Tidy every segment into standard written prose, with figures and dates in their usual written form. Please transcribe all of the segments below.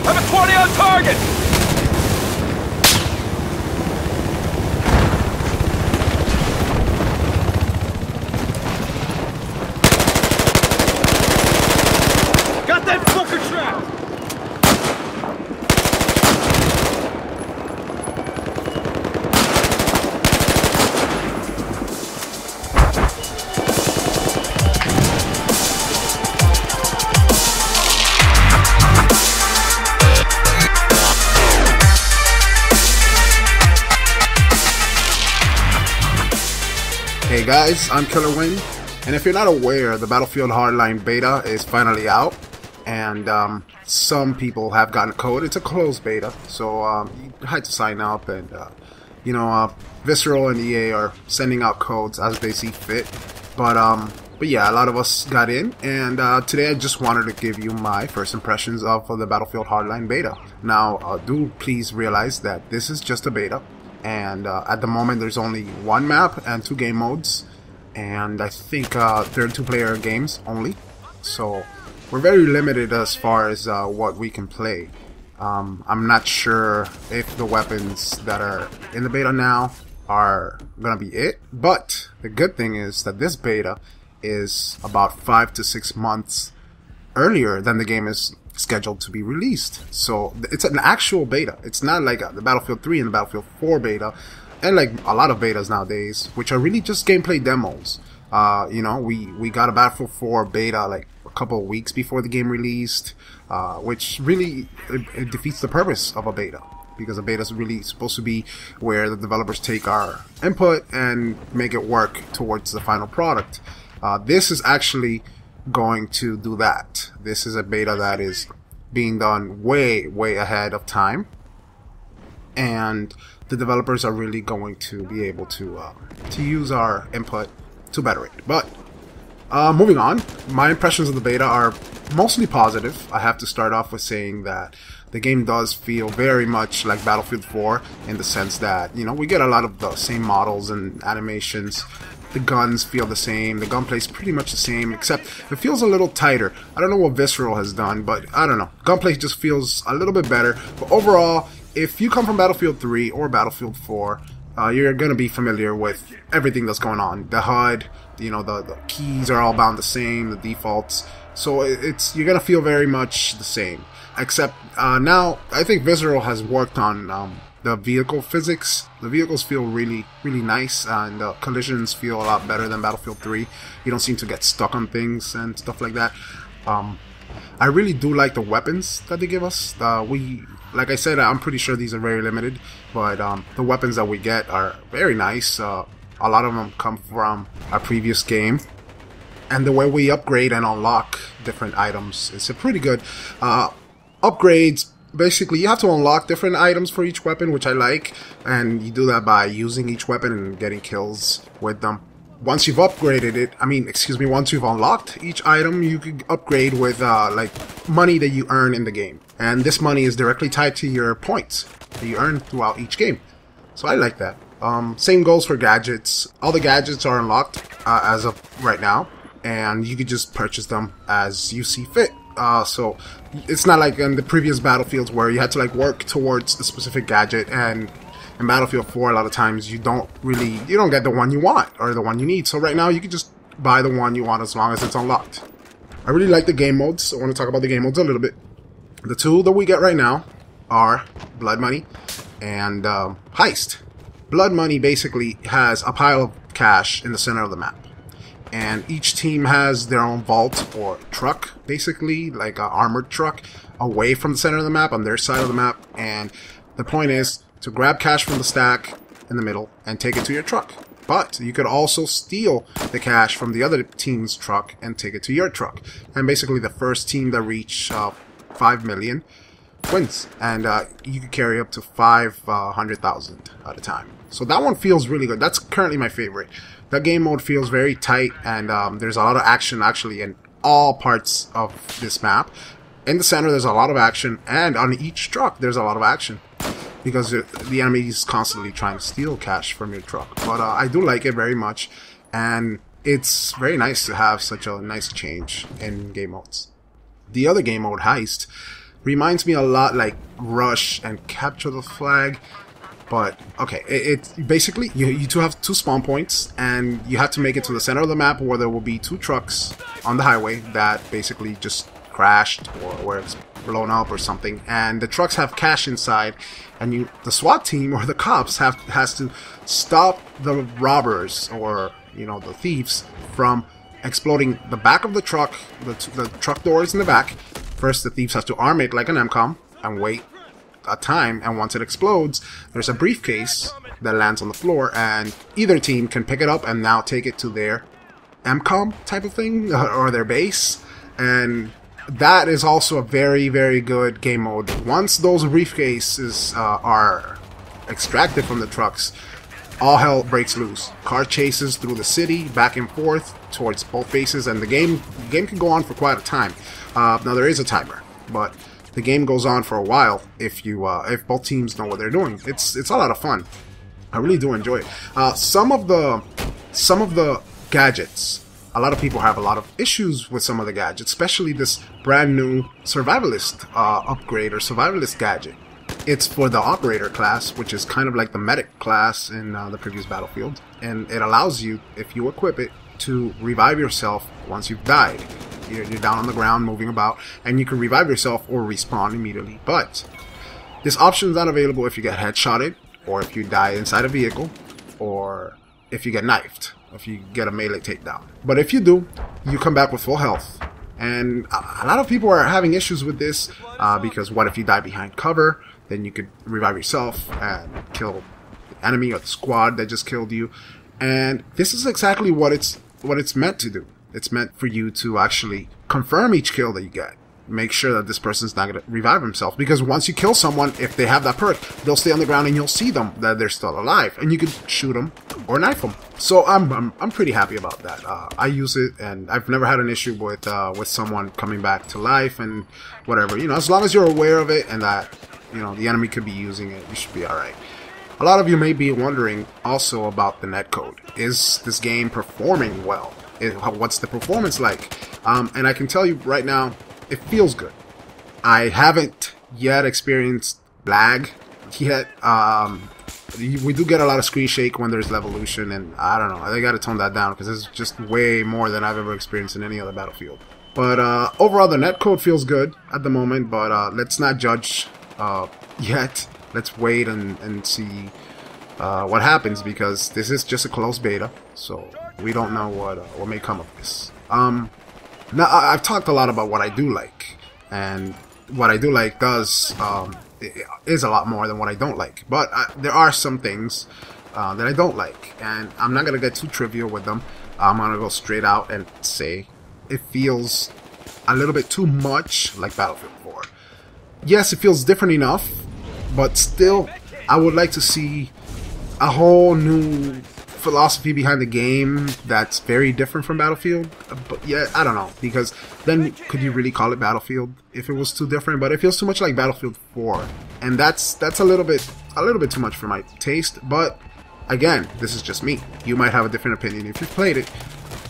Have a 20 on target! Got that fucker trapped! Hey guys, I'm Killer Win, and if you're not aware, the Battlefield Hardline Beta is finally out, and some people have gotten a code. It's a closed beta, so you had to sign up, and Visceral and EA are sending out codes as they see fit. But yeah, a lot of us got in, and today I just wanted to give you my first impressions of the Battlefield Hardline Beta. Now, do please realize that this is just a beta. And at the moment there's only one map and 2 game modes, and I think they're 2-player games only, so we're very limited as far as what we can play. I'm not sure if the weapons that are in the beta now are gonna be it, but the good thing is that this beta is about 5 to 6 months earlier than the game is scheduled to be released. So it's an actual beta. It's not like the Battlefield 3 and the Battlefield 4 beta, and like a lot of betas nowadays, which are really just gameplay demos. We got a Battlefield 4 beta like a couple of weeks before the game released, which really it defeats the purpose of a beta, because a beta is really supposed to be where the developers take our input and make it work towards the final product. This is actually going to do that. This is a beta that is being done way ahead of time, and the developers are really going to be able to use our input to better it. But moving on, my impressions of the beta are mostly positive. I have to start off with saying that the game does feel very much like Battlefield 4 in the sense that, we get a lot of the same models and animations. The guns feel the same, the gunplay is pretty much the same, except it feels a little tighter. I don't know what Visceral has done, but I don't know. Gunplay just feels a little bit better. But overall, if you come from Battlefield 3 or Battlefield 4, you're going to be familiar with everything that's going on. The HUD, the keys are all bound the same, the defaults. So you're going to feel very much the same. Except now, I think Visceral has worked on the vehicle physics. The vehicles feel really nice, and collisions feel a lot better than Battlefield 3. You don't seem to get stuck on things and stuff like that. I really do like the weapons that they give us. Like I said, I'm pretty sure these are very limited, but the weapons that we get are very nice. A lot of them come from our previous game, and the way we upgrade and unlock different items is a pretty good upgrades. Basically, you have to unlock different items for each weapon, which I like, and you do that by using each weapon and getting kills with them. Once you've upgraded it, once you've unlocked each item, you can upgrade with like money that you earn in the game, and this money is directly tied to your points that you earn throughout each game. So I like that. Same goes for gadgets. All the gadgets are unlocked as of right now, and you can just purchase them as you see fit. So it's not like in the previous Battlefields where you had to like work towards the specific gadget, and in Battlefield 4 a lot of times you don't get the one you want or the one you need. So right now you can just buy the one you want as long as it's unlocked. I really like the game modes. I want to talk about the game modes a little bit. The 2 that we get right now are Blood Money and Heist. Blood Money basically has a pile of cash in the center of the map, and each team has their own vault or truck, basically like an armored truck, away from the center of the map on their side of the map. And the point is to grab cash from the stack in the middle and take it to your truck. But you could also steal the cash from the other team's truck and take it to your truck. And basically the first team that reach 5 million wins, and you can carry up to 500,000 at a time. So that one feels really good. That's currently my favorite. That game mode feels very tight, and there's a lot of action actually in all parts of this map. In the center there's a lot of action, and on each truck there's a lot of action, because the enemy is constantly trying to steal cash from your truck. But I do like it very much, and it's very nice to have such a nice change in game modes. The other game mode, Heist, Reminds me a lot like Rush and Capture the Flag. But, okay, it's basically, you two have 2 spawn points, and you have to make it to the center of the map where there will be 2 trucks on the highway that basically just crashed or where it's blown up or something. And the trucks have cash inside, and the SWAT team or the cops has to stop the robbers or, you know, the thieves from exploding the back of the truck, the truck doors in the back. First, the thieves have to arm it like an MCOM and wait a time, and once it explodes, there's a briefcase that lands on the floor, and either team can pick it up and now take it to their MCOM type of thing or their base. And that is also a very, very good game mode. Once those briefcases are extracted from the trucks, all hell breaks loose. Car chases through the city back and forth towards both bases, and the game can go on for quite a time. Now there is a timer, but the game goes on for a while if both teams know what they're doing. It's a lot of fun. I really do enjoy it. Some of the gadgets, a lot of people have a lot of issues with some of the gadgets, especially this brand new survivalist upgrade or survivalist gadget. It's for the operator class, which is kind of like the medic class in the previous Battlefield, and it allows you, if you equip it, to revive yourself once you've died. You're down on the ground moving about, and you can revive yourself or respawn immediately. But this option is not available if you get headshotted, or if you die inside a vehicle, or if you get knifed, if you get a melee takedown. But if you do, you come back with full health. And a lot of people are having issues with this because what if you die behind cover? Then you could revive yourself and kill the enemy or the squad that just killed you. And this is exactly what it's meant to do. It's meant for you to actually confirm each kill that you get. Make sure that this person's not going to revive himself. Because once you kill someone, if they have that perk, they'll stay on the ground and you'll see them, that they're still alive. And you can shoot them or knife them. So I'm pretty happy about that. I use it, and I've never had an issue with someone coming back to life and whatever. You know, as long as you're aware of it and that, you know, the enemy could be using it, you should be alright. A lot of you may be wondering also about the netcode. Is this game performing well? What's the performance like? And I can tell you right now, it feels good. I haven't yet experienced lag yet. We do get a lot of screen shake when there's Levolution, and I don't know, they gotta tone that down because it's just way more than I've ever experienced in any other Battlefield. But overall, the netcode feels good at the moment, but let's not judge yet. Let's wait and see what happens, because this is just a closed beta, so we don't know what may come of this. Now, I've talked a lot about what I do like, and what I do like is a lot more than what I don't like. But there are some things that I don't like, and I'm not going to get too trivial with them. I'm going to go straight out and say it feels a little bit too much like Battlefield 4. Yes, it feels different enough, but still, I would like to see a whole new philosophy behind the game that's very different from Battlefield. But yeah, I don't know, because then could you really call it Battlefield if it was too different? But it feels too much like Battlefield 4, and that's a little bit too much for my taste. But again, this is just me. You might have a different opinion if you've played it.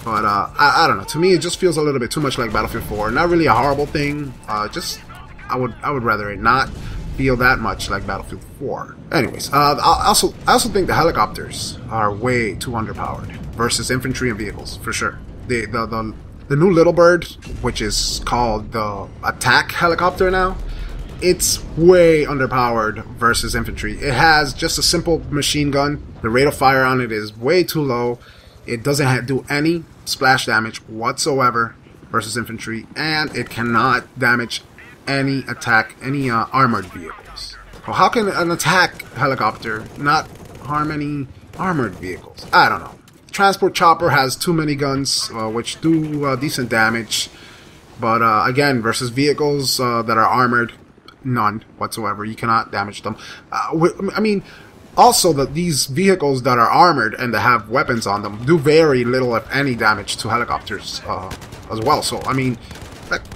But I don't know. To me, it just feels a little bit too much like Battlefield 4. Not really a horrible thing. Just I would rather it not feel that much like Battlefield 4. Anyways, I also think the helicopters are way too underpowered versus infantry and vehicles, for sure. The new Little Bird, which is called the attack helicopter now, it's way underpowered versus infantry. It has just a simple machine gun. The rate of fire on it is way too low. It doesn't do any splash damage whatsoever versus infantry, and it cannot damage any armored vehicles. Well, how can an attack helicopter not harm any armored vehicles? I don't know. Transport chopper has too many guns, which do decent damage, but again, versus vehicles that are armored, none whatsoever. You cannot damage them. I mean, also these vehicles that are armored and that have weapons on them do very little, if any, damage to helicopters as well. So I mean,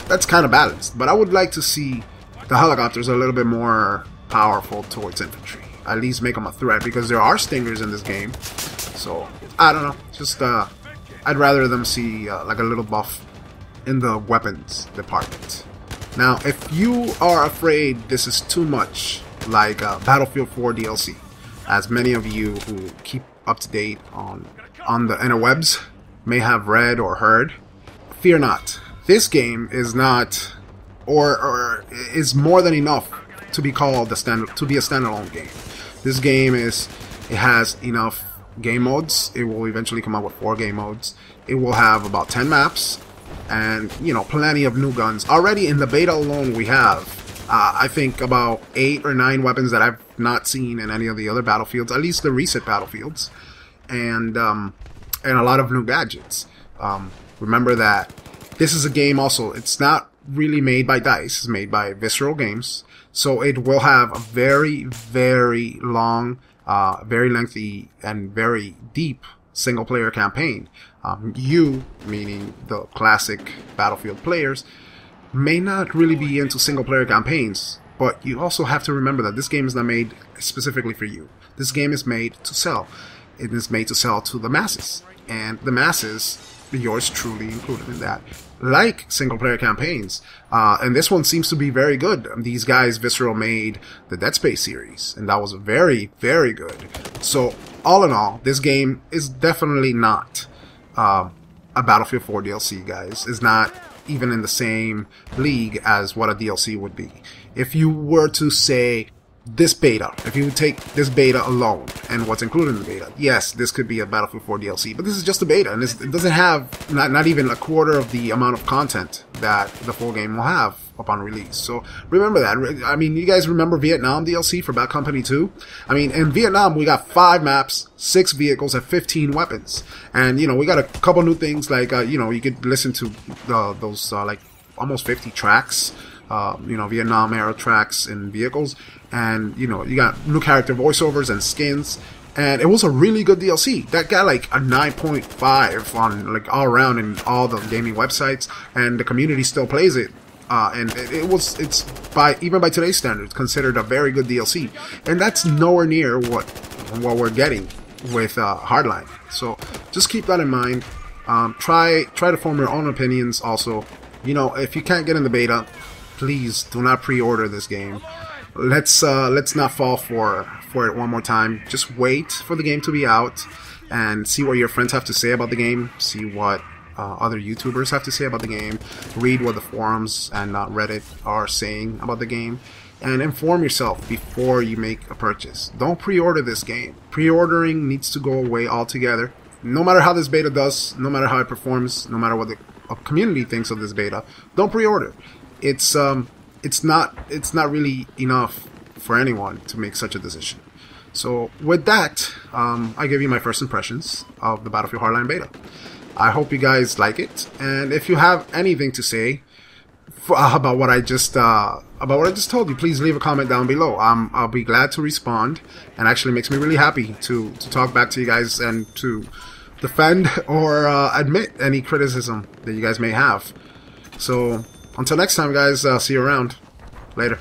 that's kind of balanced, but I would like to see the helicopters a little bit more powerful towards infantry. At least make them a threat, because there are stingers in this game. So I don't know, just I'd rather them see like a little buff in the weapons department. Now, if you are afraid this is too much like Battlefield 4 DLC, as many of you who keep up to date on the interwebs may have read or heard, fear not. This game is not, or is more than enough to be called a standalone game. This game it has enough game modes. It will eventually come out with 4 game modes. It will have about 10 maps, and you know, plenty of new guns. Already in the beta alone, we have I think about 8 or 9 weapons that I've not seen in any of the other Battlefields, at least the recent Battlefields, and a lot of new gadgets. Remember that this is a game also, it's not really made by DICE, it's made by Visceral Games, so it will have a very, very long, very lengthy, and very deep single-player campaign. You, meaning the classic Battlefield players, may not really be into single-player campaigns, but you also have to remember that this game is not made specifically for you. This game is made to sell. It is made to sell to the masses, and the masses, yours truly included in that, like single-player campaigns. And this one seems to be very good. These guys, Visceral, made the Dead Space series, and that was very, very good. So, all in all, this game is definitely not a Battlefield 4 DLC, guys. It's not even in the same league as what a DLC would be. If you were to say this beta, if you take this beta alone and what's included in the beta, yes, this could be a Battlefield 4 DLC, but this is just a beta, and it doesn't have not even a quarter of the amount of content that the full game will have upon release. So remember that. I mean, you guys remember Vietnam DLC for Bad Company 2? I mean, in Vietnam we got 5 maps, 6 vehicles, and 15 weapons, and you know, we got a couple new things like you know, you could listen to those like almost 50 tracks, you know, Vietnam era tracks in vehicles, and you know, you got new character voiceovers and skins, and it was a really good DLC that got like a 9.5 on like all around in all the gaming websites, and the community still plays it. And it's even by today's standards considered a very good DLC, and that's nowhere near what we're getting with Hardline. So just keep that in mind. Try to form your own opinions. Also, you know, if you can't get in the beta, please do not pre-order this game. Let's not fall for it one more time. Just wait for the game to be out and see what your friends have to say about the game. See what other YouTubers have to say about the game. Read what the forums and Reddit are saying about the game, and inform yourself before you make a purchase. Don't pre-order this game. Pre-ordering needs to go away altogether. No matter how this beta does, no matter how it performs, no matter what the community thinks of this beta, don't pre-order. It's not really enough for anyone to make such a decision. So with that, I give you my first impressions of the Battlefield Hardline beta. I hope you guys like it, and if you have anything to say about what I just told you, please leave a comment down below. I'll be glad to respond, and actually makes me really happy to talk back to you guys and to defend or admit any criticism that you guys may have. So until next time, guys, see you around. Later.